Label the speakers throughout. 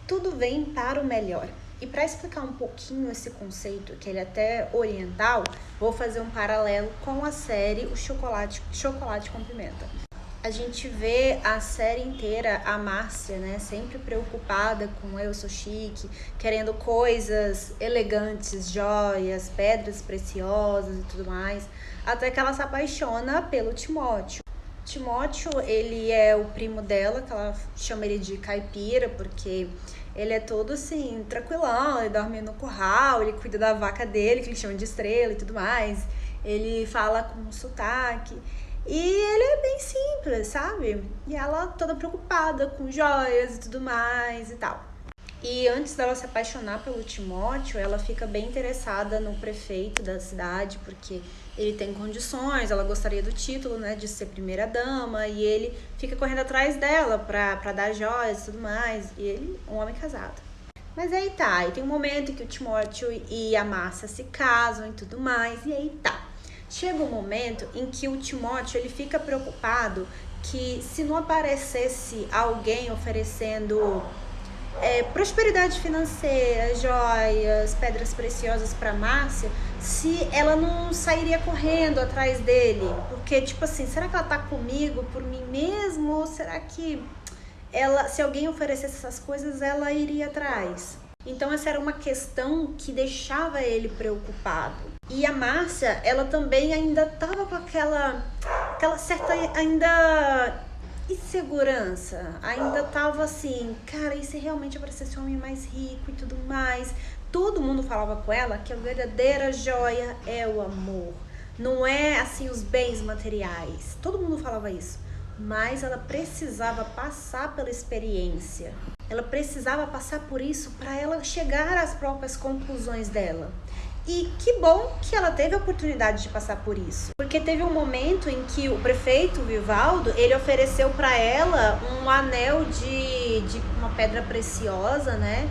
Speaker 1: tudo vem para o melhor. E para explicar um pouquinho esse conceito, que ele é até oriental, vou fazer um paralelo com a série O Chocolate com Pimenta. A gente vê a série inteira a Márcia, né, sempre preocupada com eu sou chique, querendo coisas elegantes, joias, pedras preciosas e tudo mais, até que ela se apaixona pelo Timóteo. Timóteo, ele é o primo dela, que ela chama ele de caipira, porque ele é todo assim, tranquilão, ele dorme no curral, ele cuida da vaca dele, que ele chama de Estrela e tudo mais. Ele fala com sotaque. E ele é bem simples, sabe? E ela toda preocupada com joias e tudo mais e tal. E antes dela se apaixonar pelo Timóteo, ela fica bem interessada no prefeito da cidade, porque ele tem condições, ela gostaria do título, né, de ser primeira-dama, e ele fica correndo atrás dela pra dar joias e tudo mais, e ele, um homem casado. Mas aí tá, e tem um momento em que o Timóteo e a Márcia se casam e tudo mais, e aí tá. Chega um momento em que o Timóteo, ele fica preocupado que se não aparecesse alguém oferecendo prosperidade financeira, joias, pedras preciosas para Márcia, se ela não sairia correndo atrás dele, porque tipo assim, será que ela tá comigo por mim mesmo, ou será que ela, se alguém oferecesse essas coisas, ela iria atrás? Então essa era uma questão que deixava ele preocupado. E a Márcia, ela também ainda tava com aquela certa ainda insegurança, ainda tava assim, cara, e se realmente aparecesse um homem mais rico e tudo mais? Todo mundo falava com ela que a verdadeira joia é o amor, não é assim os bens materiais. Todo mundo falava isso, mas ela precisava passar pela experiência. Ela precisava passar por isso para ela chegar às próprias conclusões dela. E que bom que ela teve a oportunidade de passar por isso. Porque teve um momento em que o prefeito Vivaldo, ele ofereceu para ela um anel de uma pedra preciosa, né?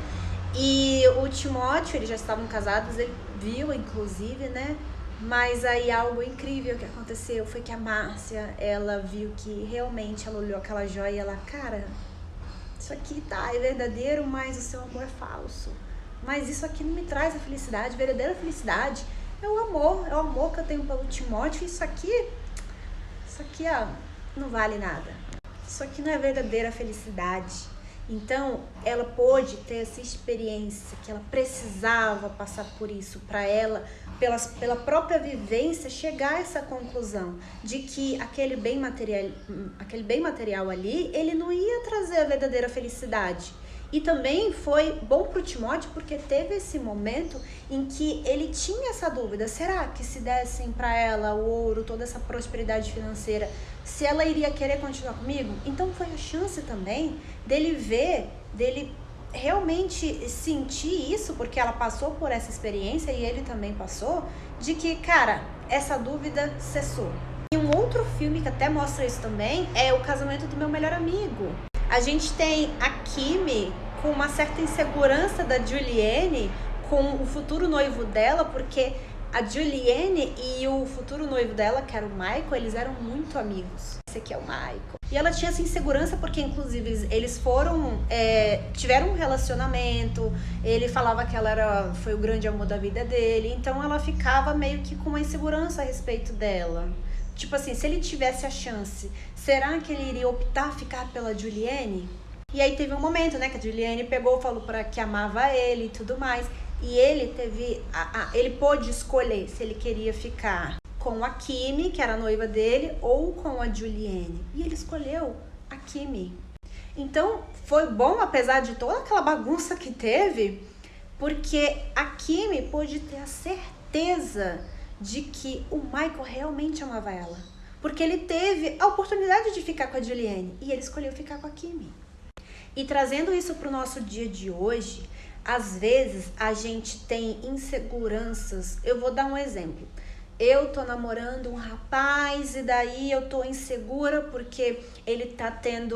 Speaker 1: E o Timóteo, eles já estavam casados, ele viu, inclusive, né? Mas aí algo incrível que aconteceu foi que a Márcia, ela viu que realmente ela olhou aquela joia e ela, cara, isso aqui tá, é verdadeiro, mas o seu amor é falso. Mas isso aqui não me traz a felicidade, a verdadeira felicidade é o amor que eu tenho pelo Timóteo. Isso aqui, ó, não vale nada. Isso aqui não é verdadeira felicidade. Então, ela pôde ter essa experiência que ela precisava passar por isso para ela, pela própria vivência, chegar a essa conclusão de que aquele bem material ali, ele não ia trazer a verdadeira felicidade. E também foi bom para o Timóteo porque teve esse momento em que ele tinha essa dúvida, será que se dessem para ela o ouro, toda essa prosperidade financeira, se ela iria querer continuar comigo? Então foi a chance também dele ver, dele realmente sentir isso, porque ela passou por essa experiência e ele também passou, de que, cara, essa dúvida cessou. E um outro filme que até mostra isso também é O Casamento do Meu Melhor Amigo. A gente tem a Kimi com uma certa insegurança da Julienne com o futuro noivo dela, porque a Julienne e o futuro noivo dela, que era o Michael, eles eram muito amigos. Esse aqui é o Michael. E ela tinha essa insegurança porque, inclusive, eles tiveram um relacionamento, ele falava que ela foi o grande amor da vida dele, então ela ficava meio que com uma insegurança a respeito dela. Tipo assim, se ele tivesse a chance, será que ele iria optar ficar pela Julienne? E aí teve um momento, né, que a Julienne falou para que amava ele e tudo mais. E ele ele pôde escolher se ele queria ficar com a Kimi, que era a noiva dele, ou com a Julienne. E ele escolheu a Kimi. Então, foi bom, apesar de toda aquela bagunça que teve, porque a Kimi pôde ter a certeza de que o Michael realmente amava ela. Porque ele teve a oportunidade de ficar com a Julienne e ele escolheu ficar com a Kimi. E trazendo isso para o nosso dia de hoje, às vezes a gente tem inseguranças. Eu vou dar um exemplo. Eu tô namorando um rapaz e daí eu tô insegura porque ele tem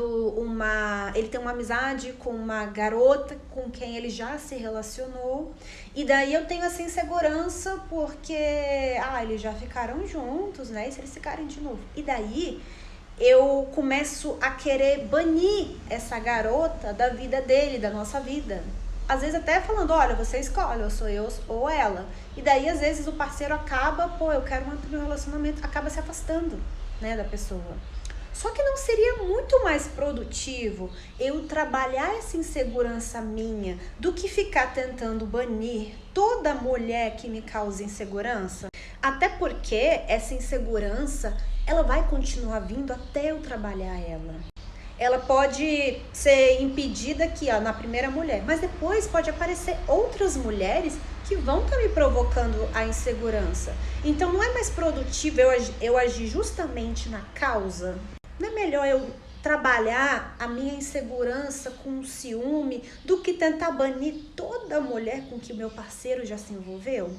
Speaker 1: uma amizade com uma garota com quem ele já se relacionou. E daí eu tenho essa insegurança porque, eles já ficaram juntos, né? E se eles ficarem de novo? E daí eu começo a querer banir essa garota da vida dele, da nossa vida. Às vezes até falando, olha, você escolhe, ou sou eu ou ela. E daí, às vezes, o parceiro acaba, eu quero manter meu relacionamento, acaba se afastando, né, da pessoa. Só que não seria muito mais produtivo eu trabalhar essa insegurança minha do que ficar tentando banir toda mulher que me causa insegurança? Até porque essa insegurança, ela vai continuar vindo até eu trabalhar ela. Ela pode ser impedida aqui, na primeira mulher, mas depois pode aparecer outras mulheres que vão estar me provocando a insegurança. Então não é mais produtivo eu agir justamente na causa? Não é melhor eu trabalhar a minha insegurança com o ciúme do que tentar banir toda mulher com que o meu parceiro já se envolveu?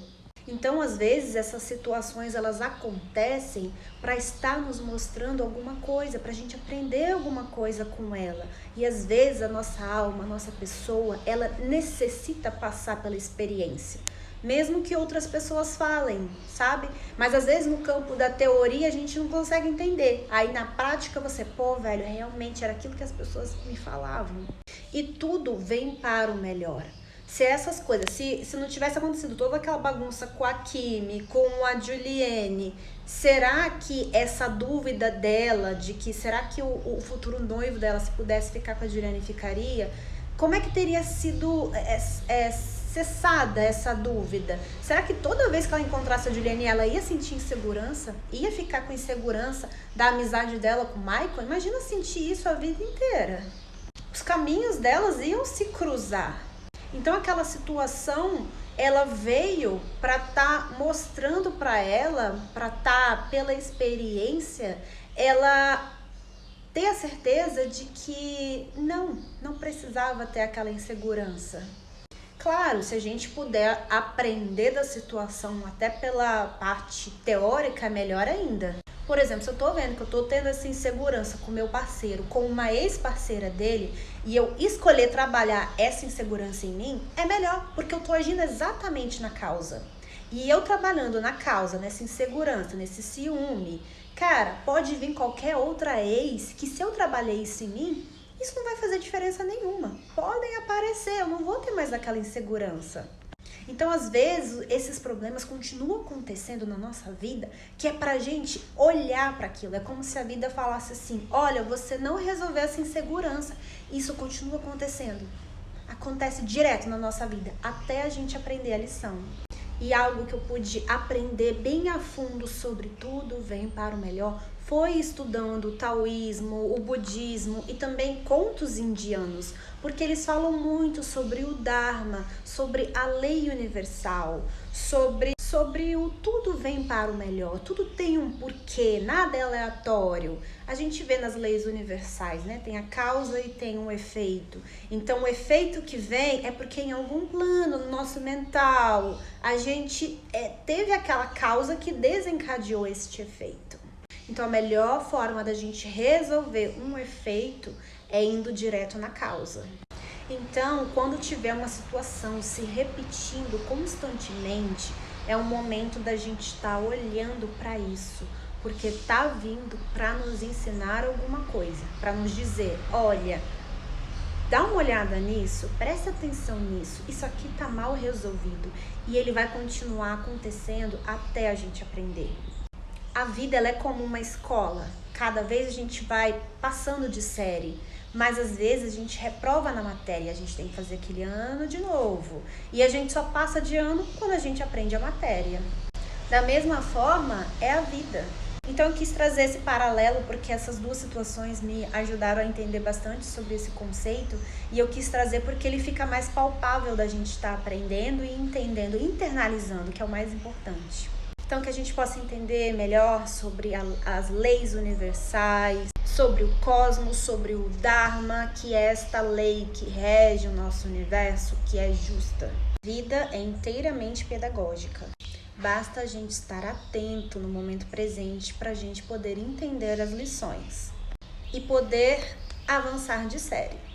Speaker 1: Então, às vezes, essas situações, elas acontecem para estar nos mostrando alguma coisa, para a gente aprender alguma coisa com ela. E, às vezes, a nossa alma, a nossa pessoa, ela necessita passar pela experiência. Mesmo que outras pessoas falem, sabe? Mas, às vezes, no campo da teoria, a gente não consegue entender. Aí, na prática, você, velho, realmente era aquilo que as pessoas me falavam. E tudo vem para o melhor. Se essas coisas, se não tivesse acontecido toda aquela bagunça com a Kimi, com a Juliane, será que essa dúvida dela de que será que o futuro noivo dela, se pudesse ficar com a Juliane, ficaria? Como é que teria sido cessada essa dúvida? Será que toda vez que ela encontrasse a Juliane, ela ia sentir insegurança? Ia ficar com insegurança da amizade dela com o Michael? Imagina sentir isso a vida inteira. Os caminhos delas iam se cruzar. Então aquela situação, ela veio para estar mostrando para ela, para estar pela experiência, ela ter a certeza de que não precisava ter aquela insegurança. Claro, se a gente puder aprender da situação até pela parte teórica, é melhor ainda. Por exemplo, se eu tô vendo que eu tô tendo essa insegurança com meu parceiro, com uma ex-parceira dele, e eu escolher trabalhar essa insegurança em mim, é melhor, porque eu tô agindo exatamente na causa. E eu trabalhando na causa, nessa insegurança, nesse ciúme, cara, pode vir qualquer outra ex, que se eu trabalhei isso em mim, isso não vai fazer diferença nenhuma. Podem aparecer, eu não vou ter mais aquela insegurança. Então, às vezes, esses problemas continuam acontecendo na nossa vida, que é pra gente olhar para aquilo. É como se a vida falasse assim, olha, você não resolveu essa insegurança. Isso continua acontecendo. Acontece direto na nossa vida, até a gente aprender a lição. E algo que eu pude aprender bem a fundo sobre tudo vem para o melhor foi estudando o taoísmo, o budismo e também contos indianos, porque eles falam muito sobre o Dharma, sobre a lei universal, sobre o tudo vem para o melhor, tudo tem um porquê, nada é aleatório. A gente vê nas leis universais, né? Tem a causa e tem um efeito. Então, o efeito que vem é porque em algum plano no nosso mental, a gente teve aquela causa que desencadeou este efeito. Então, a melhor forma da gente resolver um efeito é indo direto na causa. Então, quando tiver uma situação se repetindo constantemente, é o momento da gente estar olhando para isso, porque está vindo para nos ensinar alguma coisa, para nos dizer, olha, dá uma olhada nisso, presta atenção nisso, isso aqui está mal resolvido e ele vai continuar acontecendo até a gente aprender. A vida ela é como uma escola, cada vez a gente vai passando de série, mas às vezes a gente reprova na matéria, a gente tem que fazer aquele ano de novo. E a gente só passa de ano quando a gente aprende a matéria. Da mesma forma, é a vida. Então eu quis trazer esse paralelo porque essas duas situações me ajudaram a entender bastante sobre esse conceito. E eu quis trazer porque ele fica mais palpável da gente estar aprendendo e entendendo, internalizando, que é o mais importante. Então que a gente possa entender melhor sobre as leis universais, sobre o cosmos, sobre o Dharma, que é esta lei que rege o nosso universo, que é justa. A vida é inteiramente pedagógica. Basta a gente estar atento no momento presente para a gente poder entender as lições e poder avançar de série.